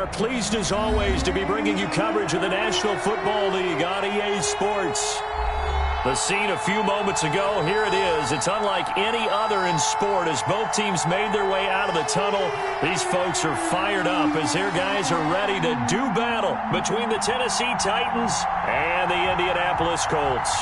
are pleased as always to be bringing you coverage of the National Football League on EA Sports. The scene a few moments ago, here it is. It's unlike any other in sport as both teams made their way out of the tunnel. These folks are fired up as their guys are ready to do battle between the Tennessee Titans and the Indianapolis Colts.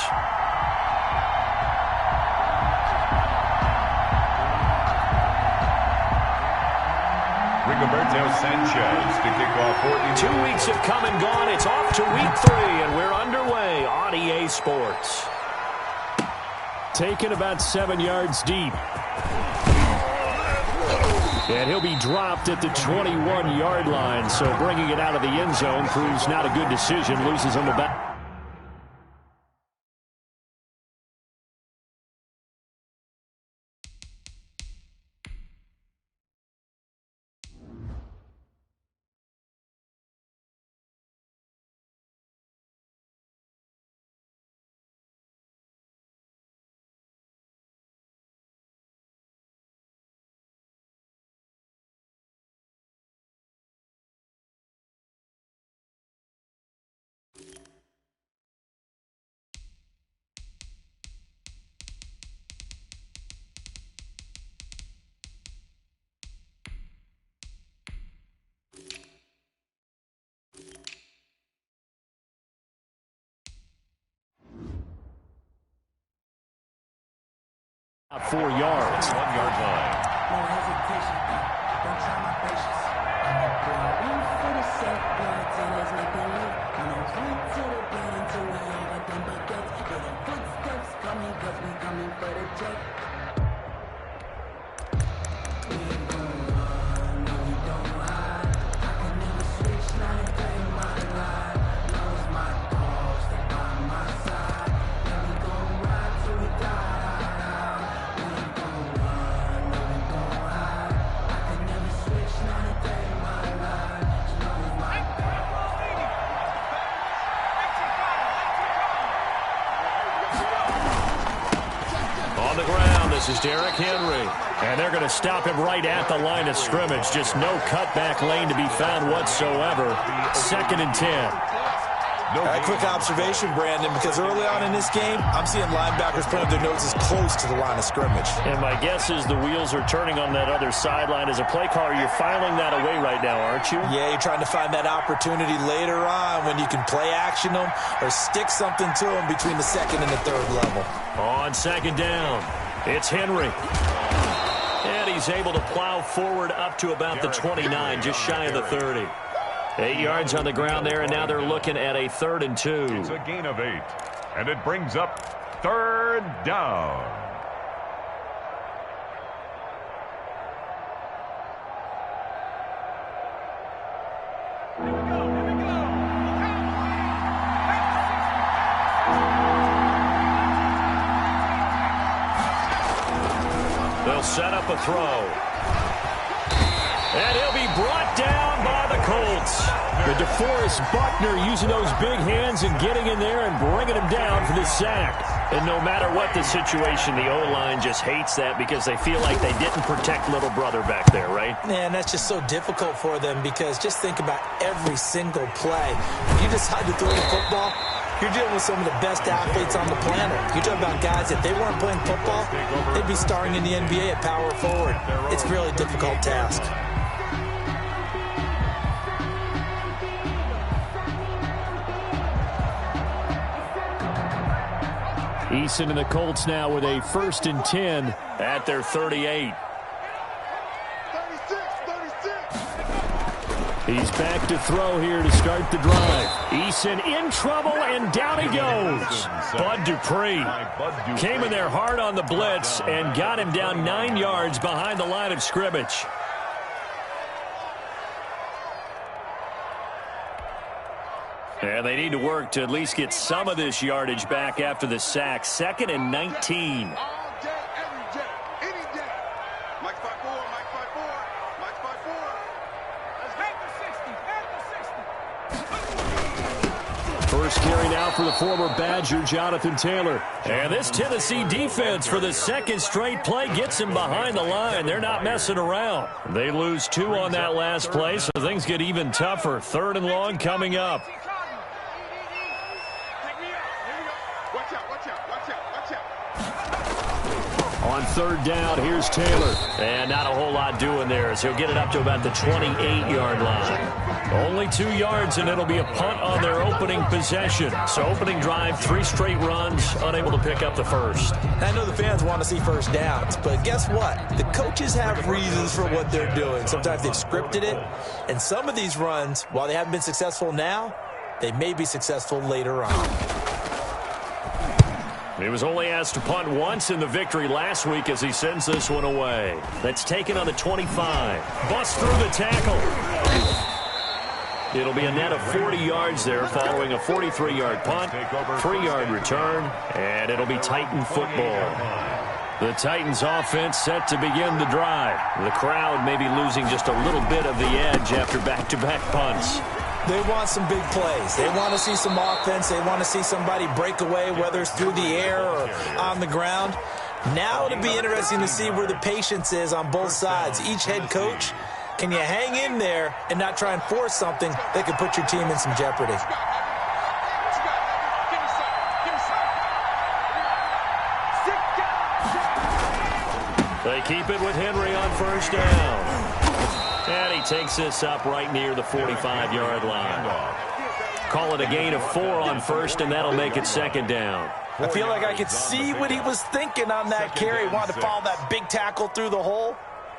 Rigoberto Sanchez to kick off 2 weeks have come and gone. It's off to week 3, and we're underway on EA Sports. Taken about 7 yards deep. And he'll be dropped at the 21-yard line, so bringing it out of the end zone proves not a good decision. Loses on the back. About 4 yards. 1 yard line. No hesitation. Don't try my patience. I'm a boy. 1 for the set. Blood tellers make me live. I'm a run to the bed until we all got them buckets. Hear the footsteps coming, cause we coming for the check. We ain't gon' run, no we don't hide. I can never switch, now they play my life. Knows my cause, stay by my side. And we gon' ride till we die. On the ground, this is Derrick Henry. And they're going to stop him right at the line of scrimmage. Just no cutback lane to be found whatsoever. 2nd and 10. A quick observation, Brandon, because early on in this game, I'm seeing linebackers putting their noses close to the line of scrimmage. And my guess is the wheels are turning on that other sideline. As a play caller, you're filing that away right now, aren't you? Yeah, you're trying to find that opportunity later on when you can play action them or stick something to them between the 2nd and the 3rd level. On 2nd down, it's Henry. And he's able to plow forward up to about the 29, just shy of the 30. 8 yards on the ground there, and now they're looking at a 3rd and 2. It's a gain of 8, and it brings up 3rd down. They'll set up a throw. And he'll be brought down by the Colts. The DeForest Buckner using those big hands and getting in there and bringing him down for the sack. And no matter what the situation, the O-line just hates that because they feel like they didn't protect little brother back there, right? Man, that's just so difficult for them because just think about every single play. When you decide to throw the football, you're dealing with some of the best athletes on the planet. You're talking about guys, if they weren't playing football, they'd be starring in the NBA at power forward. It's a really difficult task. Eason and the Colts now with a 1st and 10 at their 38. He's back to throw here to start the drive. Eason in trouble, and down he goes. Bud Dupree came in there hard on the blitz and got him down 9 yards behind the line of scrimmage. And they need to work to at least get some of this yardage back after the sack. 2nd and 19. First carry now for the former Badger, Jonathan Taylor. And this Tennessee defense for the second straight play gets him behind the line. They're not messing around. They lose 2 on that last play, so things get even tougher. 3rd and long coming up. On 3rd down, here's Taylor. And not a whole lot doing there as he'll get it up to about the 28-yard line. Only 2 yards, and it'll be a punt on their opening possession. So opening drive, 3 straight runs, unable to pick up the first. I know the fans want to see first downs, but guess what? The coaches have reasons for what they're doing. Sometimes they've scripted it, and some of these runs, while they haven't been successful now, they may be successful later on. He was only asked to punt once in the victory last week as he sends this one away. That's taken on the 25. Busts through the tackle. It'll be a net of 40 yards there following a 43-yard punt, 3-yard return, and it'll be Titan football. The Titans offense set to begin the drive. The crowd may be losing just a little bit of the edge after back-to-back punts. They want some big plays. They want to see some offense. They want to see somebody break away, whether it's through the air or on the ground. Now it'll be interesting to see where the patience is on both sides. Each head coach, can you hang in there and not try and force something that could put your team in some jeopardy? They keep it with Henry on 1st down. And he takes this up right near the 45-yard line. Call it a gain of 4 on 1st, and that'll make it 2nd down. I feel like I could see what he was thinking on that carry. Wanted to follow that big tackle through the hole.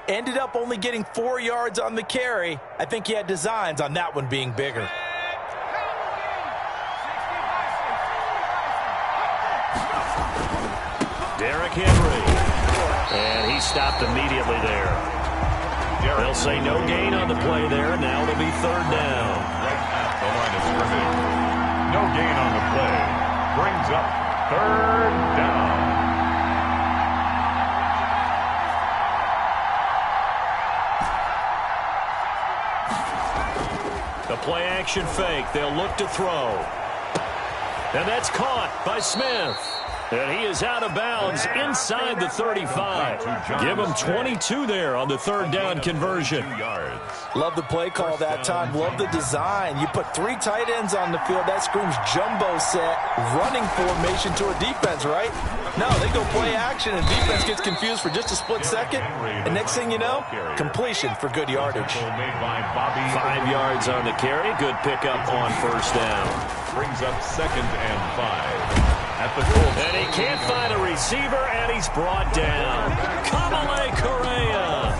Ended up only getting 4 yards on the carry. I think he had designs on that one being bigger. Derrick Henry. And he stopped immediately there. They'll say no gain on the play there. Now it'll be 3rd down. Right at the line of scrimmage. No gain on the play. Brings up 3rd down. The play action fake. They'll look to throw. And that's caught by Smith. And he is out of bounds inside the 35. Give him 22 there on the 3rd down conversion. Love the play call that time. Love the design. You put 3 tight ends on the field. That screams jumbo set, running formation to a defense, right? No, they go play action, and defense gets confused for just a split second. And next thing you know, completion for good yardage. 5 yards on the carry. Good pickup on 1st down. Brings up 2nd and 5. And he can't find a receiver, and he's brought down. Kamale Correa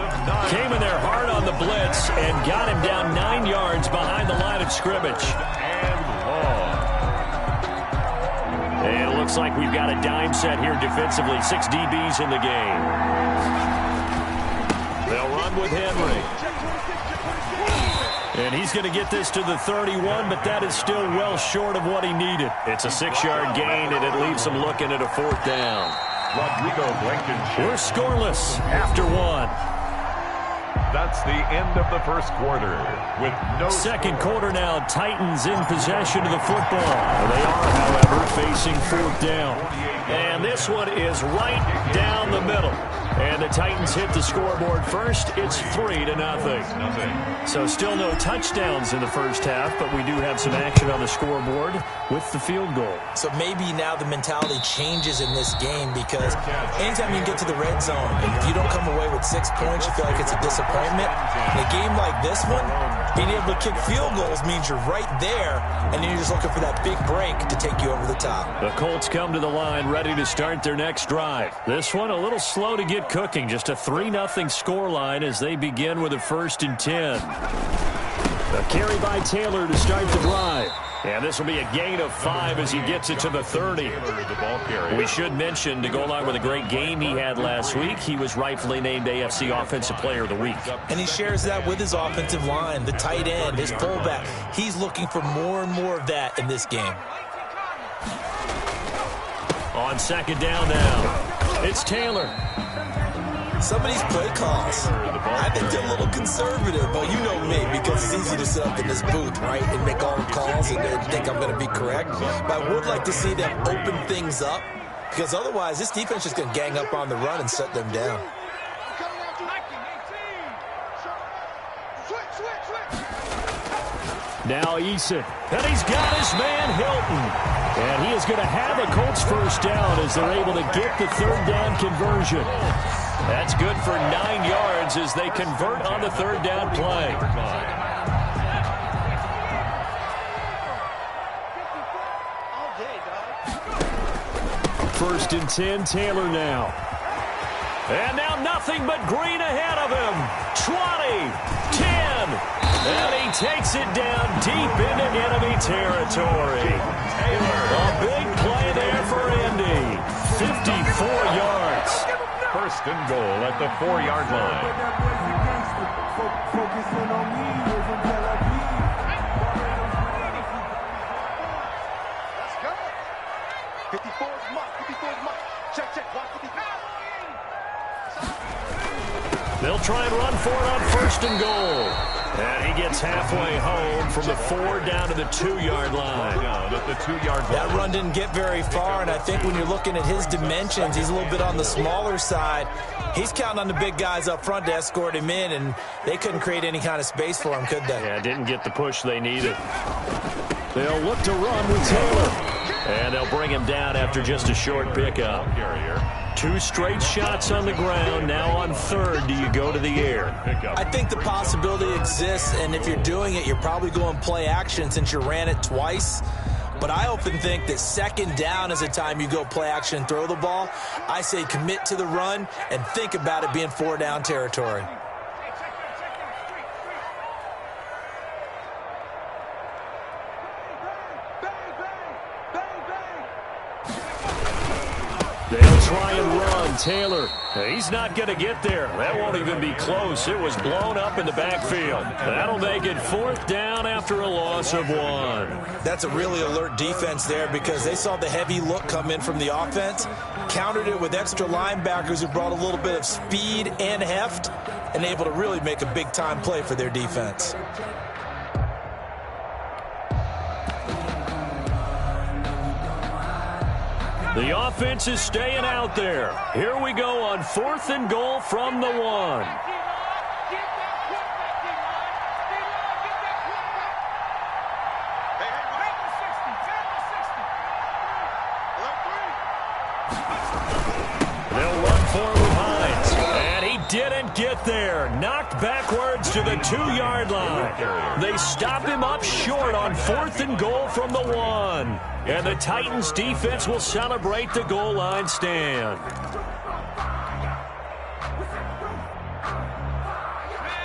came in there hard on the blitz and got him down 9 yards behind the line of scrimmage. And it looks like we've got a dime set here defensively. 6 DBs in the game. They'll run with Henry. And he's going to get this to the 31, but that is still well short of what he needed. It's a 6-yard gain, and it leaves him looking at a 4th down. We're scoreless after 1. That's the end of the first quarter. With no 2nd quarter now, Titans in possession of the football. They are, however, facing 4th down. And this one is right down the middle. And the Titans hit the scoreboard first. It's 3-0. So still no touchdowns in the first half, but we do have some action on the scoreboard with the field goal. So maybe now the mentality changes in this game, because anytime you get to the red zone, and if you don't come away with 6 points, you feel like it's a disappointment. In a game like this one, being able to kick field goals means you're right there, and then you're just looking for that big break to take you over the top. The Colts come to the line ready to start their next drive. This one a little slow to get cooking. Just a 3-0 score line as they begin with a 1st and 10. A carry by Taylor to start the drive. And this will be a gain of 5 as he gets it to the 30. We should mention, to go along with a great game he had last week, he was rightfully named AFC Offensive Player of the Week. And he shares that with his offensive line, the tight end, his fullback. He's looking for more and more of that in this game. On 2nd down now, it's Taylor. Some of these play calls, I think they're a little conservative, but you know me, because it's easy to sit up in this booth, right, and make all the calls and think I'm going to be correct. But I would like to see them open things up, because otherwise this defense is going to gang up on the run and shut them down. Now Eason, and he's got his man Hilton. And he is going to have a Colts first down as they're able to get the third down conversion. That's good for 9 yards as they convert on the third down play. First and 10, Taylor now. And now nothing but green ahead of him. 20, 10. And he takes it down deep into enemy territory. A big play there for Indy. 54 yards. First and goal at the 4-yard line. Let's go. 54's much. 54's much. Check. Watch 54. They'll try and run for it on first and goal. And he gets halfway home from the 4 down to the 2-yard line. That run didn't get very far, and I think when you're looking at his dimensions, he's a little bit on the smaller side. He's counting on the big guys up front to escort him in, and they couldn't create any kind of space for him, could they? Yeah, didn't get the push they needed. They'll look to run with Taylor. And they'll bring him down after just a short pickup. 2 straight shots on the ground. Now on third, do you go to the air? I think the possibility exists, and if you're doing it, you're probably going play action since you ran it twice. But I often think that second down is the time you go play action and throw the ball. I say commit to the run and think about it being 4 down territory. They'll try and run. Taylor, he's not going to get there. That won't even be close. It was blown up in the backfield. That'll make it 4th down after a loss of 1. That's a really alert defense there because they saw the heavy look come in from the offense, countered it with extra linebackers who brought a little bit of speed and heft, and able to really make a big-time play for their defense. The offense is staying out there. Here we go on 4th and goal from the 1. They'll run for it with Hines. And he didn't get there. Knocked backwards to the 2-yard line. They stop him up short on 4th and goal from the 1. And the Titans defense will celebrate the goal line stand.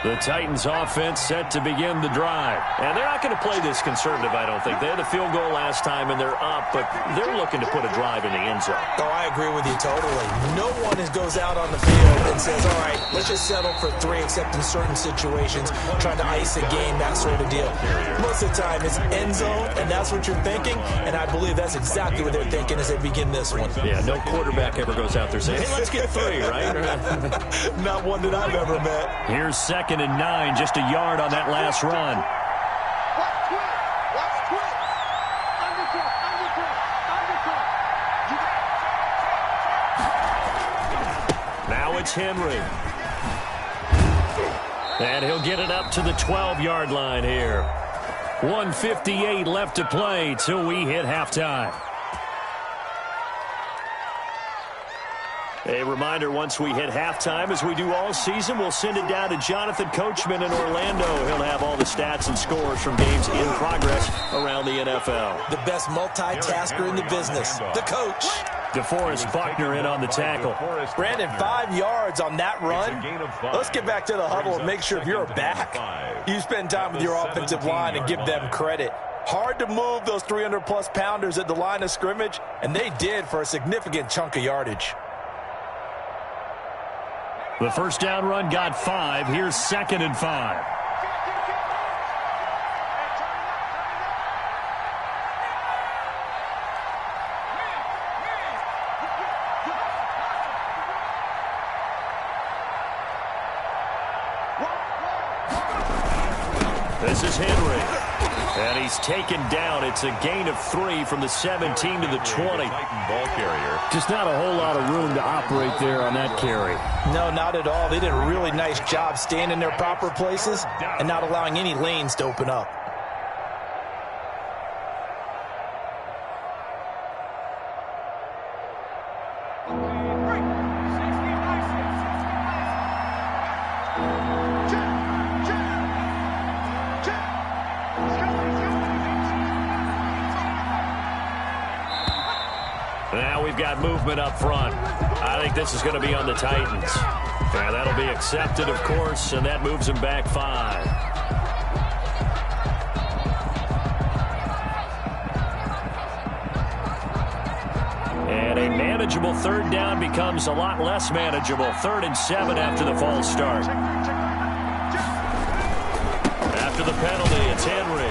The Titans offense set to begin the drive. And they're not going to play this conservative, I don't think. They had a field goal last time, and they're up, but they're looking to put a drive in the end zone. Oh, I agree with you totally. No one goes out on the field and says, all right, let's just settle for 3, except in certain situations, trying to ice a game, that sort of deal. Most of the time, it's end zone, and that's what you're thinking, and I believe that's exactly what they're thinking as they begin this one. Yeah, no quarterback ever goes out there saying, hey, let's get 3, right? Not one that I've ever met. Here's 2nd and 9, just a yard on that last run. Now it's Henry. And he'll get it up to the 12-yard line here. 1:58 left to play till we hit halftime. A reminder, once we hit halftime, as we do all season, we'll send it down to Jonathan Coachman in Orlando. He'll have all the stats and scores from games in progress around the NFL. The best multitasker in the business, the coach. DeForest Buckner in on the tackle. Brandon, 5 yards on that run. Let's get back to the huddle and make sure if you're back, you spend time with your offensive line and give them credit. Hard to move those 300-plus pounders at the line of scrimmage, and they did for a significant chunk of yardage. The first down run got 5. Here's 2nd and 5. This is Henry. And he's taken down. It's a gain of 3 from the 17 to the 20. Ball carrier. Just not a whole lot of room to operate there on that carry. No, not at all. They did a really nice job staying in their proper places and not allowing any lanes to open up. Now we've got movement up front. I think this is going to be on the Titans. Yeah, that'll be accepted, of course, and that moves them back 5. And a manageable third down becomes a lot less manageable. 3rd and 7 after the false start. After the penalty, it's Henry.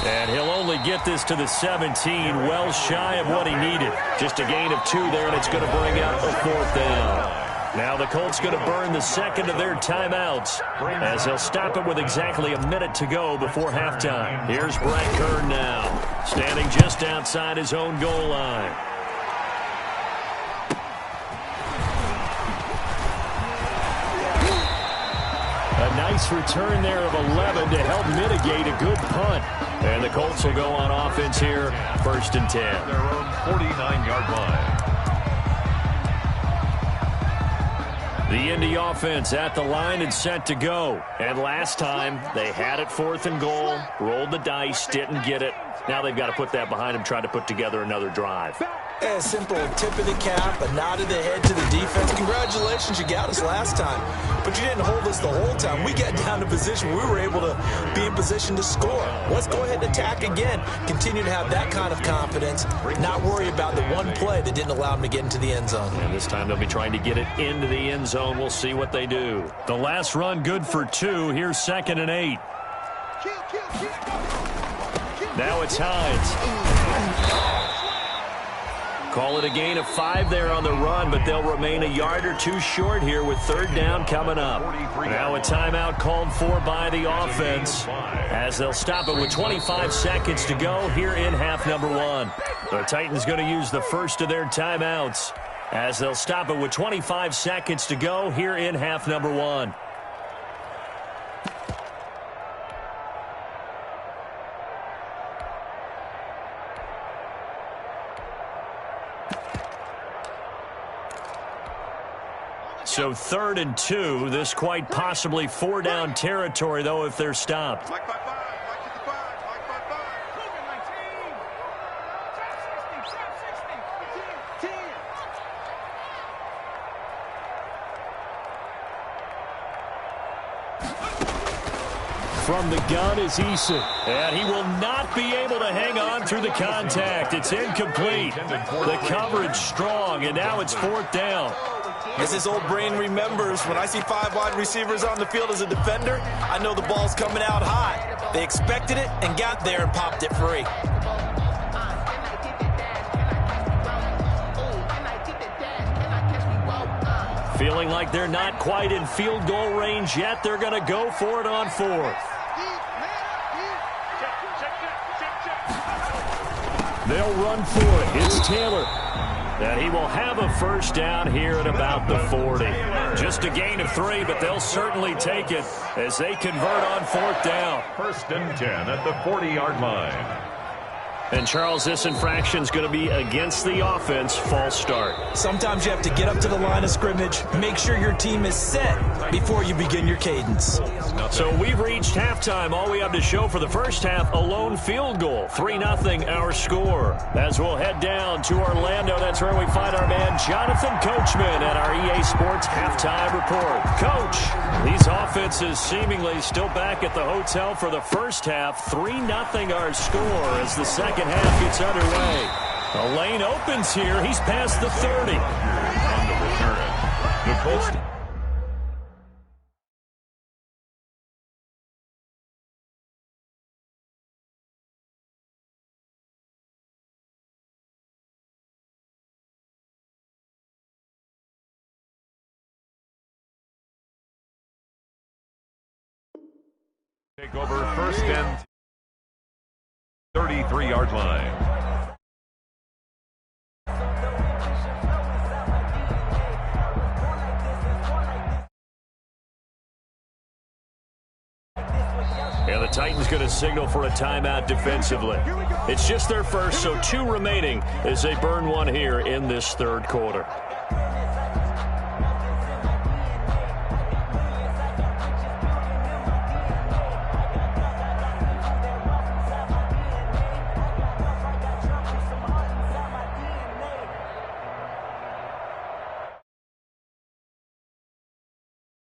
And he'll only get this to the 17, well shy of what he needed. Just a gain of 2 there, and it's going to bring out a 4th down. Now the Colts going to burn the second of their timeouts as they'll stop it with exactly a minute to go before halftime. Here's Brett Kern now, standing just outside his own goal line. A nice return there of 11 to help mitigate a good punt. And the Colts will go on offense here, 1st and 10. Their own 49-yard line. The Indy offense at the line and set to go. And last time, they had it 4th and goal, rolled the dice, didn't get it. Now they've got to put that behind them, try to put together another drive. A simple tip of the cap, a nod of the head to the defense. Congratulations, you got us last time. But you didn't hold us the whole time. We got down to position. We were able to be in position to score. Let's go ahead and attack again. Continue to have that kind of confidence. Not worry about the one play that didn't allow them to get into the end zone. And this time they'll be trying to get it into the end zone. We'll see what they do. The last run good for 2. Here's 2nd and 8. Now it's Hines. Call it a gain of 5 there on the run, but they'll remain a yard or 2 short here with 3rd down coming up. Now a timeout called for by the offense as they'll stop it with 25 seconds to go here in half number 1. The Titans going to use the first of their timeouts as they'll stop it with 25 seconds to go here in half number 1. So 3rd and 2. This quite possibly 4-down territory, though, if they're stopped. From the gun is Eason. And he will not be able to hang on through the contact. It's incomplete. The coverage strong, and now it's 4th down. As his old brain remembers, when I see 5 wide receivers on the field as a defender, I know the ball's coming out high. They expected it and got there and popped it free. Feeling like they're not quite in field goal range yet. They're going to go for it on 4th. They'll run for it. It's Taylor. And he will have a 1st down here at about the 40. Just a gain of 3, but they'll certainly take it as they convert on 4th down. 1st and 10 at the 40-yard line. And, Charles, this infraction is going to be against the offense, false start. Sometimes you have to get up to the line of scrimmage, make sure your team is set before you begin your cadence. So we've reached halftime. All we have to show for the first half, a lone field goal. 3-0 our score. As we'll head down to Orlando, that's where we find our man Jonathan Coachman at our EA Sports Halftime Report. Coach, these offenses seemingly still back at the hotel for the first half. 3-0 our score as the second half gets underway. A lane opens here. He's past the 30. On the return, the Colts Take over first and 33-yard line. And the Titans going to signal for a timeout defensively. It's just their first, so 2 remaining as they burn one here in this third quarter.